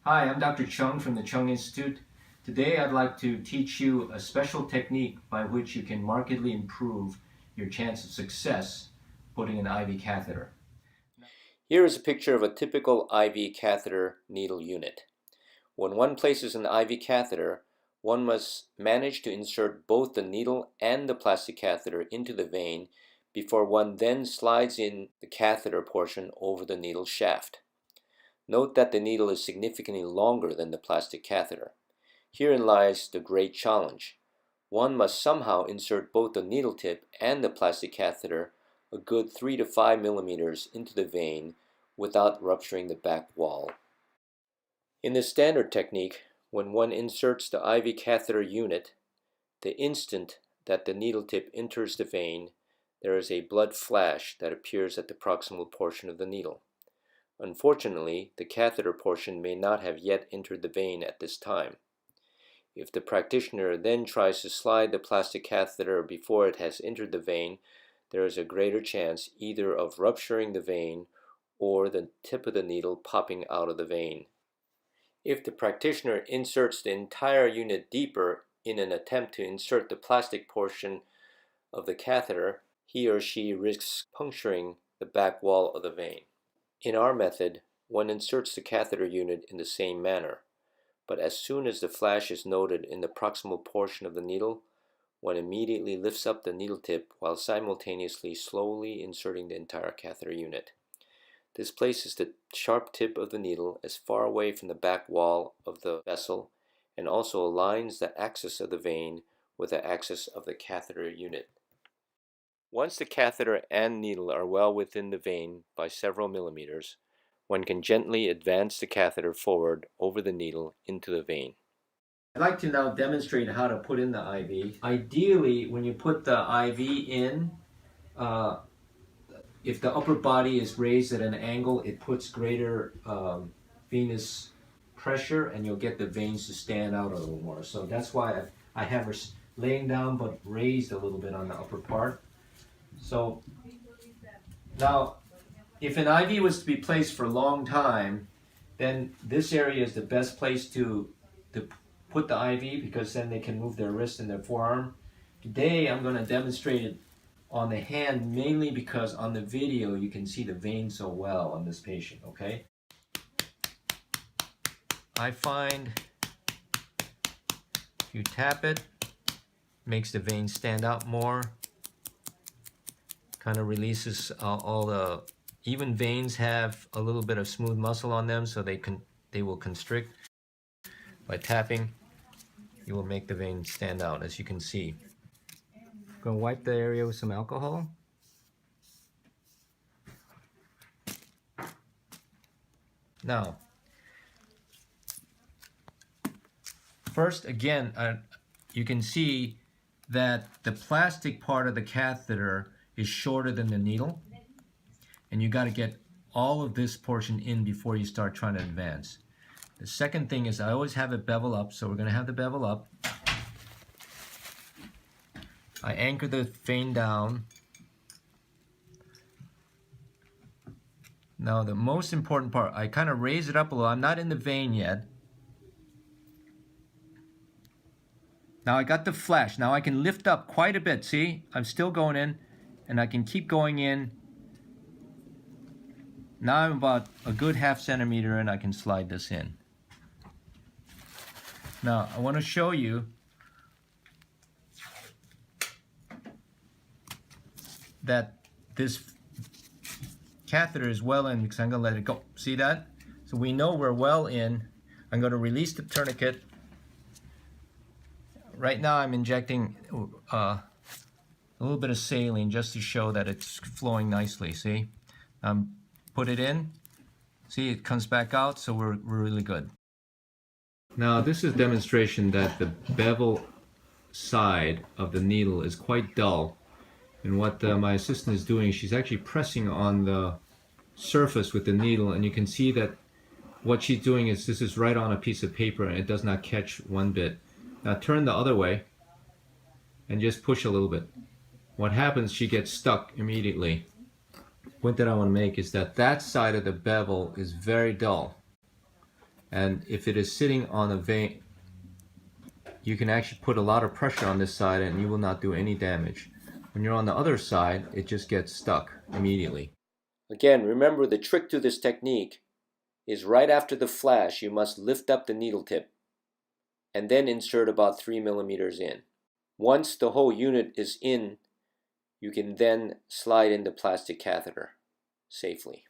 Hi, I'm Dr. Chung from the Chung Institute. Today I'd like to teach you a special technique by which you can markedly improve your chance of success putting an IV catheter. Here is a picture of a typical IV catheter needle unit. When one places an IV catheter, one must manage to insert both the needle and the plastic catheter into the vein before one then slides in the catheter portion over the needle shaft. Note that the needle is significantly longer than the plastic catheter. Herein lies the great challenge. One must somehow insert both the needle tip and the plastic catheter a good 3 to 5 millimeters into the vein without rupturing the back wall. In the standard technique, when one inserts the IV catheter unit, the instant that the needle tip enters the vein, there is a blood flash that appears at the proximal portion of the needle. Unfortunately, the catheter portion may not have yet entered the vein at this time. If the practitioner then tries to slide the plastic catheter before it has entered the vein, there is a greater chance either of rupturing the vein or the tip of the needle popping out of the vein. If the practitioner inserts the entire unit deeper in an attempt to insert the plastic portion of the catheter, he or she risks puncturing the back wall of the vein. In our method, one inserts the catheter unit in the same manner, but as soon as the flash is noted in the proximal portion of the needle, one immediately lifts up the needle tip while simultaneously slowly inserting the entire catheter unit. This places the sharp tip of the needle as far away from the back wall of the vessel and also aligns the axis of the vein with the axis of the catheter unit. Once the catheter and needle are well within the vein by several millimeters, one can gently advance the catheter forward over the needle into the vein. I'd like to now demonstrate how to put in the IV. Ideally, when you put the IV in, if the upper body is raised at an angle, it puts greater venous pressure and you'll get the veins to stand out a little more. So that's why I have her laying down but raised a little bit on the upper part. So now, if an IV was to be placed for a long time, then this area is the best place to put the IV because then they can move their wrist and their forearm. Today I'm going to demonstrate it on the hand mainly because on the video you can see the vein so well on this patient, okay? I find if you tap it, makes the vein stand out more. Kind of releases all the even veins have a little bit of smooth muscle on them, so they will constrict. By tapping, you will make the vein stand out, as you can see. I'm going to wipe the area with some alcohol. Now, first, again, you can see that the plastic part of the catheter is shorter than the needle, and you got to get all of this portion in before you start trying to advance. The second thing is I always have it bevel up, so we're going to have the bevel up. I anchor the vein down. Now the most important part, I kind of raise it up a little. I'm not in the vein yet. Now I got the flash. Now I can lift up quite a bit. See, I'm still going in, and I can keep going in. Now I'm about a good ½ centimeter and I can slide this in. Now I want to show you that this catheter is well in because I'm going to let it go. See that? So we know we're well in. I'm going to release the tourniquet. Right now I'm injecting a little bit of saline just to show that it's flowing nicely. See? Put it in. See, it comes back out, so we're really good. Now this is demonstration that the bevel side of the needle is quite dull, and what my assistant is doing, she's actually pressing on the surface with the needle, and you can see that what she's doing is this is right on a piece of paper and it does not catch one bit. Now turn the other way and just push a little bit. What happens, she gets stuck immediately. The point that I want to make is that that side of the bevel is very dull. And if it is sitting on a vein, you can actually put a lot of pressure on this side and you will not do any damage. When you're on the other side, it just gets stuck immediately. Again, remember the trick to this technique is right after the flash, you must lift up the needle tip and then insert about 3 millimeters in. Once the whole unit is in, you can then slide in the plastic catheter safely.